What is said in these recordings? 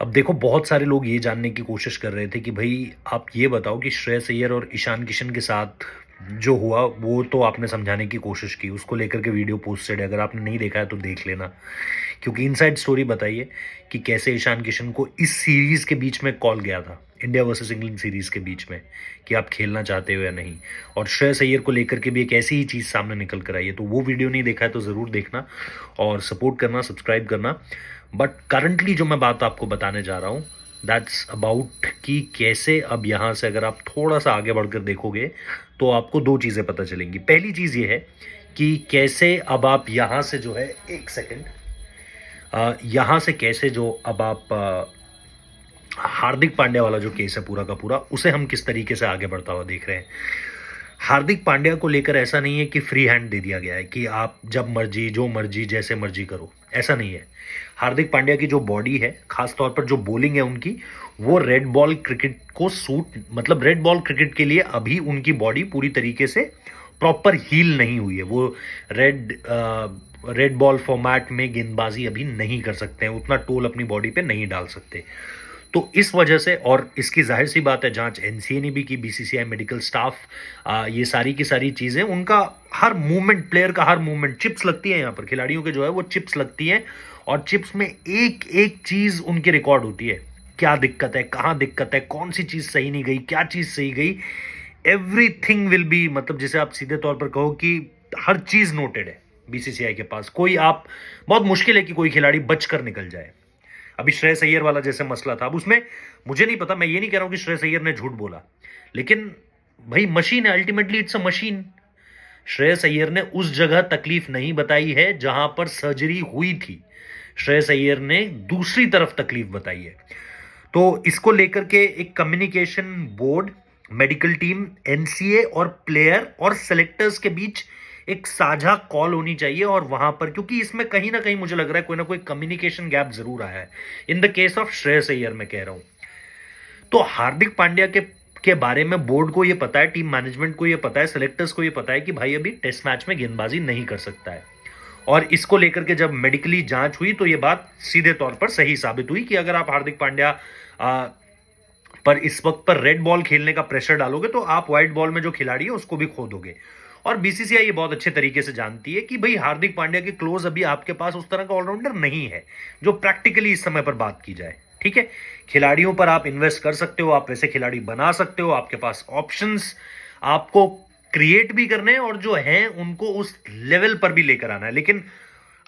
अब देखो, बहुत सारे लोग ये जानने की कोशिश कर रहे थे कि भाई आप ये बताओ कि श्रेयस अय्यर और ईशान किशन के साथ जो हुआ वो तो आपने समझाने की कोशिश की, उसको लेकर के वीडियो पोस्टेड है, अगर आपने नहीं देखा है तो देख लेना। क्योंकि इनसाइड स्टोरी बताइए कि कैसे ईशान किशन को इस सीरीज के बीच में कॉल गया था, इंडिया वर्सेस इंग्लैंड सीरीज के बीच में, कि आप खेलना चाहते हो या नहीं। और श्रेयस अय्यर को लेकर के भी एक ऐसी ही चीज़ सामने निकल कर आई है। तो वो वीडियो नहीं देखा है तो ज़रूर देखना और सपोर्ट करना, सब्सक्राइब करना। बट करंटली जो मैं बात आपको बताने जा रहा हूँ, दैट्स अबाउट कि कैसे अब यहाँ से अगर आप थोड़ा सा आगे बढ़कर देखोगे तो आपको दो चीज़ें पता चलेंगी। पहली चीज़ ये है कि कैसे अब आप यहाँ से जो है, एक सेकेंड, यहाँ से कैसे जो अब आप हार्दिक पांड्या वाला जो केस है पूरा का पूरा, उसे हम किस तरीके से आगे बढ़ता हुआ देख रहे हैं। हार्दिक पांड्या को लेकर ऐसा नहीं है कि फ्री हैंड दे दिया गया है कि आप जब मर्जी, जो मर्जी, जैसे मर्जी करो, ऐसा नहीं है। हार्दिक पांड्या की जो बॉडी है, खास तौर पर जो बॉलिंग है उनकी, वो रेड बॉल क्रिकेट को सूट, मतलब रेड बॉल क्रिकेट के लिए अभी उनकी बॉडी पूरी तरीके से प्रॉपर हील नहीं हुई है। वो रेड बॉल फॉर्मेट में गेंदबाजी अभी नहीं कर सकते हैं, उतना टोल अपनी बॉडी पे नहीं डाल सकते। तो इस वजह से, और इसकी जाहिर सी बात है, जांच एनसीए ने भी की, बीसीसीआई मेडिकल स्टाफ, ये सारी की सारी चीजें, उनका हर मूवमेंट, प्लेयर का हर मूवमेंट, चिप्स लगती है यहाँ पर, खिलाड़ियों के जो है वो चिप्स लगती हैं, और चिप्स में एक एक चीज उनकी रिकॉर्ड होती है। क्या दिक्कत है, कहाँ दिक्कत है, कौन सी चीज सही नहीं गई, क्या चीज सही गई, एवरीथिंग विल बी, मतलब जिसे आप सीधे तौर पर कहो कि हर चीज नोटेड है बीसीसीआई के पास। कोई आप, बहुत मुश्किल है कि कोई खिलाड़ी बचकर निकल जाए। अभी श्रेयस अय्यर वाला जैसे मसला था, अब उसमें मुझे नहीं पता, मैं ये नहीं कह रहा हूं कि श्रेयस अय्यर ने झूठ बोला, लेकिन भाई मशीन है, ultimately it's a machine. Shreyas Iyer ने उस जगह तकलीफ नहीं बताई है जहां पर सर्जरी हुई थी, श्रेयस अय्यर ने दूसरी तरफ तकलीफ बताई है। तो इसको लेकर के एक communication board, medical team, NCA और प्लेयर और सेलेक्टर्स के बीच एक साझा कॉल होनी चाहिए। और वहां पर, क्योंकि इसमें कहीं ना कहीं मुझे लग रहा है कोई ना कोई कम्युनिकेशन गैप जरूर आया है, in the case of Shreyas Iyer मैं कह रहा हूं। तो हार्दिक पांड्या के बारे में बोर्ड को यह पता है, टीम मैनेजमेंट को यह पता है, सेलेक्टर्स को यह पता है कि भाई अभी टेस्ट मैच में गेंदबाजी नहीं कर सकता है। और इसको लेकर के जब मेडिकली जांच हुई तो यह बात सीधे तौर पर सही साबित हुई कि अगर आप हार्दिक पांड्या पर इस वक्त पर रेड बॉल खेलने का प्रेशर डालोगे तो आप व्हाइट बॉल में जो खिलाड़ी है उसको भी खो दोगे। और बीसीसीआई ये बहुत अच्छे तरीके से जानती है कि भाई हार्दिक पांड्या के क्लोज अभी आपके पास उस तरह का ऑलराउंडर नहीं है जो प्रैक्टिकली इस समय पर बात की जाए। ठीक है, खिलाड़ियों पर आप इन्वेस्ट कर सकते हो, आप वैसे खिलाड़ी बना सकते हो, आपके पास ऑप्शंस आपको क्रिएट भी करने हैं और जो हैं उनको उस लेवल पर भी लेकर आना है। लेकिन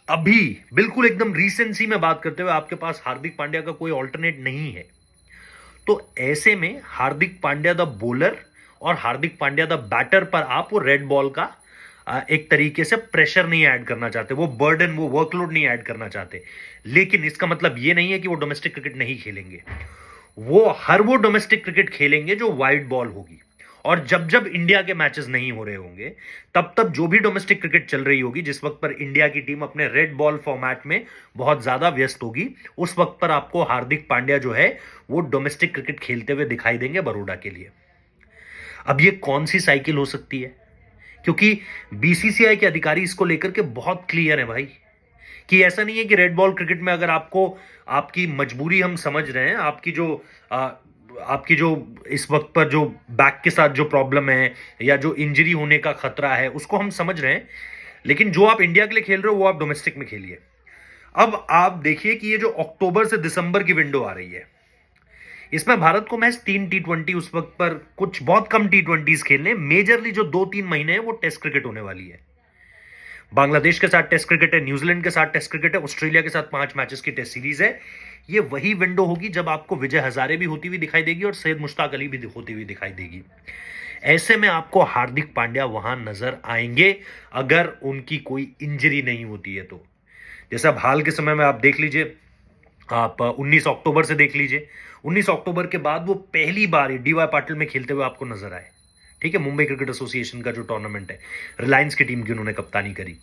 अभी बिल्कुल एकदम रीसेंसी में बात करते हुए आपके पास हार्दिक पांड्या का कोई ऑल्टरनेट नहीं है। तो ऐसे में हार्दिक पांड्या द बॉलर और हार्दिक पांड्या द बैटर पर आप वो रेड बॉल का एक तरीके से प्रेशर नहीं ऐड करना चाहते, वो बर्डन, वो वर्कलोड नहीं ऐड करना चाहते। लेकिन इसका मतलब ये नहीं है कि वो डोमेस्टिक क्रिकेट नहीं खेलेंगे, वो डोमेस्टिक क्रिकेट खेलेंगे जो वाइड बॉल होगी। और जब जब इंडिया के मैचेस नहीं हो रहे होंगे, तब तब जो भी डोमेस्टिक क्रिकेट चल रही होगी, जिस वक्त पर इंडिया की टीम अपने रेड बॉल फॉर्मेट में बहुत ज्यादा व्यस्त होगी, उस वक्त पर आपको हार्दिक पांड्या जो है वो डोमेस्टिक क्रिकेट खेलते हुए दिखाई देंगे बड़ौदा के लिए। अब ये कौन सी साइकिल हो सकती है, क्योंकि बीसीसीआई के अधिकारी इसको लेकर के बहुत क्लियर है भाई, कि ऐसा नहीं है कि रेड बॉल क्रिकेट में अगर आपको, आपकी मजबूरी हम समझ रहे हैं, आपकी जो इस वक्त पर जो बैक के साथ जो प्रॉब्लम है या जो इंजरी होने का खतरा है उसको हम समझ रहे हैं, लेकिन जो आप इंडिया के लिए खेल रहे हो वो आप डोमेस्टिक में खेलिए। अब आप देखिए कि ये जो अक्टूबर से दिसंबर की विंडो आ रही है, इसमें भारत को मैच 3 T20 उस वक्त पर, कुछ बहुत कम T20s खेलने, मेजरली जो 2-3 महीने हैं वो टेस्ट क्रिकेट होने वाली है। बांग्लादेश के साथ टेस्ट क्रिकेट है, न्यूजीलैंड के साथ टेस्ट क्रिकेट है, ऑस्ट्रेलिया के साथ 5 मैचेस की टेस्ट सीरीज है। ये वही विंडो होगी जब आपको विजय हजारे भी होती हुई दिखाई देगी और सैयद मुश्ताक अली भी होती हुई दिखाई देगी। ऐसे में आपको हार्दिक पांड्या वहां नजर आएंगे अगर उनकी कोई इंजरी नहीं होती है तो। जैसे अब हाल के समय में आप देख लीजिए, आप 19 अक्टूबर से देख लीजिए, 19 अक्टूबर के बाद वो पहली बार डीवाई पाटिल में खेलते हुए आपको नजर आए। ठीक है, मुंबई क्रिकेट एसोसिएशन का जो टूर्नामेंट है, रिलायंस की टीम की उन्होंने कप्तानी करी।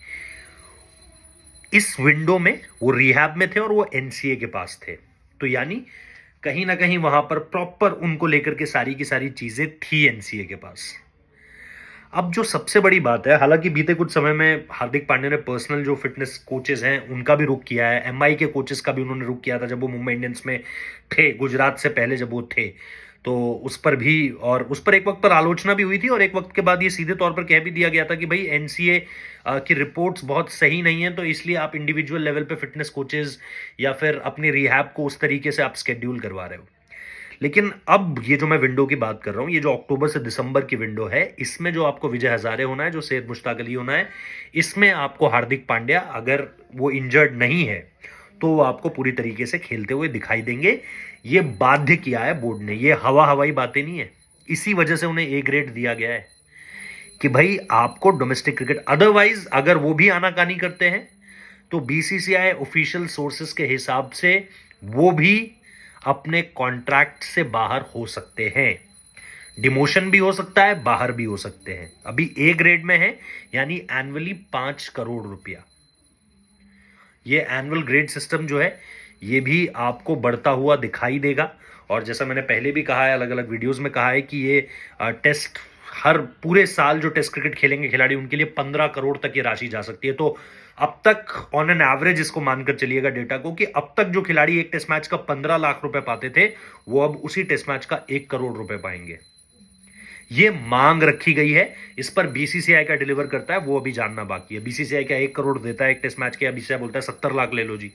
इस विंडो में वो रिहैब में थे और वो एनसीए के पास थे, तो यानी कहीं ना कहीं वहां पर प्रॉपर उनको लेकर के सारी की सारी चीजें थी एनसीए के पास। अब जो सबसे बड़ी बात है, हालांकि बीते कुछ समय में हार्दिक पांड्या ने पर्सनल जो फिटनेस कोचेस हैं उनका भी रुख किया है, एमआई के कोचेस का भी उन्होंने रुख किया था जब वो मुंबई इंडियंस में थे, गुजरात से पहले जब वो थे, तो उस पर भी, और उस पर एक वक्त पर आलोचना भी हुई थी और एक वक्त के बाद ये सीधे तौर पर कह भी दिया गया था कि भाई एनसीए की रिपोर्ट्स बहुत सही नहीं है, तो इसलिए आप इंडिविजुअल लेवल पे फिटनेस कोचेस या फिर अपनी रिहैब को उस तरीके से आप स्केड्यूल करवा रहे हो। लेकिन अब ये जो मैं विंडो की बात कर रहा हूं, ये जो अक्टूबर से दिसंबर की विंडो है, इसमें जो आपको विजय हजारे होना है, जो सैयद मुश्ताक अली होना है, इसमें आपको हार्दिक पांड्या, अगर वो इंजर्ड नहीं है तो वो आपको पूरी तरीके से खेलते हुए दिखाई देंगे। ये बाध्य किया है बोर्ड ने, ये हवाई बातें नहीं है। इसी वजह से उन्हें ए ग्रेड दिया गया है कि भाई आपको डोमेस्टिक क्रिकेट, अदरवाइज अगर वो भी आनाकानी करते हैं तो बीसीसीआई ऑफिशियल सोर्सेस के हिसाब से वो भी अपने कॉन्ट्रैक्ट से बाहर हो सकते हैं। डिमोशन भी हो सकता है, बाहर भी हो सकते हैं। अभी ए ग्रेड में है, यानी एनुअली 5 करोड़ रुपया। ये एनुअल ग्रेड सिस्टम जो है ये भी आपको बढ़ता हुआ दिखाई देगा। और जैसा मैंने पहले भी कहा है, अलग अलग वीडियोस में कहा है कि ये टेस्ट, हर पूरे साल जो टेस्ट क्रिकेट खेलेंगे खिलाड़ी, उनके लिए 15 करोड़ तक ये राशि जा सकती है। तो अब तक ऑन एन एवरेज इसको मानकर चलिएगा डेटा को, कि अब तक जो खिलाड़ी एक टेस्ट मैच का 15 लाख रुपए पाते थे, वो अब उसी टेस्ट मैच का 1 करोड़ रुपए पाएंगे। ये मांग रखी गई है, इस पर बीसीसीआई का डिलीवर करता है वो अभी जानना बाकी है। बीसीसीआई क्या 1 करोड़ देता है एक टेस्ट मैच के, या बीसीसीआई बोलता है 70 लाख ले लो जी,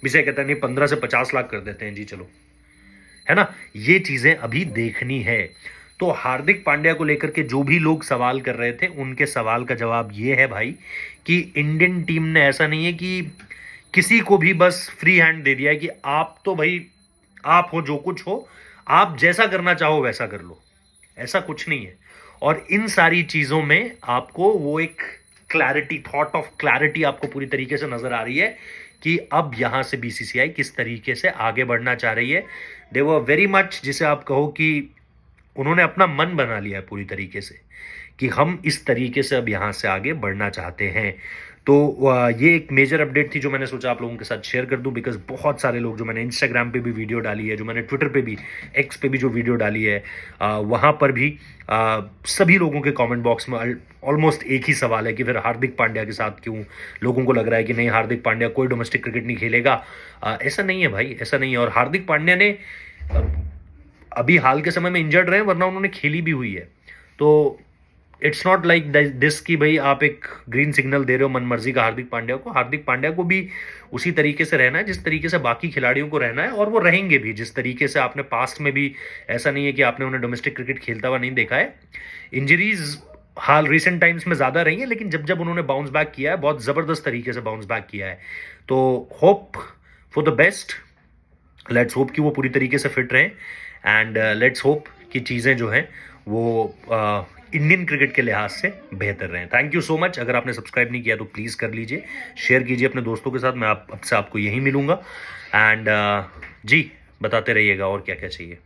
बीसीसीआई कहता है नहीं 15 से 50 लाख कर देते हैं जी, चलो, है ना। ये चीजें अभी देखनी है। तो हार्दिक पांड्या को लेकर के जो भी लोग सवाल कर रहे थे, उनके सवाल का जवाब ये है भाई कि इंडियन टीम ने ऐसा नहीं है कि किसी को भी बस फ्री हैंड दे दिया है कि आप तो भाई आप हो, जो कुछ हो, आप जैसा करना चाहो वैसा कर लो। ऐसा कुछ नहीं है। और इन सारी चीजों में आपको वो एक क्लैरिटी, थॉट ऑफ क्लैरिटी आपको पूरी तरीके से नजर आ रही है कि अब यहां से बीसीसीआई किस तरीके से आगे बढ़ना चाह रही है। दे वर वेरी मच, जिसे आप कहो कि उन्होंने अपना मन बना लिया है पूरी तरीके से कि हम इस तरीके से अब यहां से आगे बढ़ना चाहते हैं। तो ये एक मेजर अपडेट थी जो मैंने सोचा आप लोगों के साथ शेयर कर दूं, बिकॉज बहुत सारे लोग, जो मैंने इंस्टाग्राम पे भी वीडियो डाली है, जो मैंने ट्विटर पे भी, एक्स पे भी जो वीडियो डाली है, वहां पर भी सभी लोगों के कमेंट बॉक्स में ऑलमोस्ट एक ही सवाल है कि फिर हार्दिक पांड्या के साथ क्यों लोगों को लग रहा है कि नहीं हार्दिक पांड्या कोई डोमेस्टिक क्रिकेट नहीं खेलेगा। ऐसा नहीं है भाई, ऐसा नहीं है। और हार्दिक पांड्या ने अभी हाल के समय में इंजर्ड रहे, वरना उन्होंने खेली भी हुई है। तो इट्स नॉट लाइक दिस कि भाई आप एक ग्रीन सिग्नल दे रहे हो मनमर्जी का हार्दिक पांड्या को। हार्दिक पांड्या को भी उसी तरीके से रहना है जिस तरीके से बाकी खिलाड़ियों को रहना है, और वो रहेंगे भी जिस तरीके से आपने पास्ट में भी, ऐसा नहीं है कि आपने उन्हें डोमेस्टिक क्रिकेट खेलता हुआ नहीं देखा है। इंजरीज हाल रिसेंट टाइम्स में ज्यादा रही है, लेकिन जब जब उन्होंने बाउंस बैक किया है, बहुत जबरदस्त तरीके से बाउंस बैक किया है। तो hope for the best, let's hope कि वो पूरी तरीके से फिट रहें, एंड लेट्स होप कि चीज़ें जो हैं वो इंडियन क्रिकेट के लिहाज से बेहतर रहें। Thank you so much. अगर आपने सब्सक्राइब नहीं किया तो प्लीज़ कर लीजिए, शेयर कीजिए अपने दोस्तों के साथ। मैं आपसे आपको यही मिलूंगा, एंड जी बताते रहिएगा और क्या क्या चाहिए।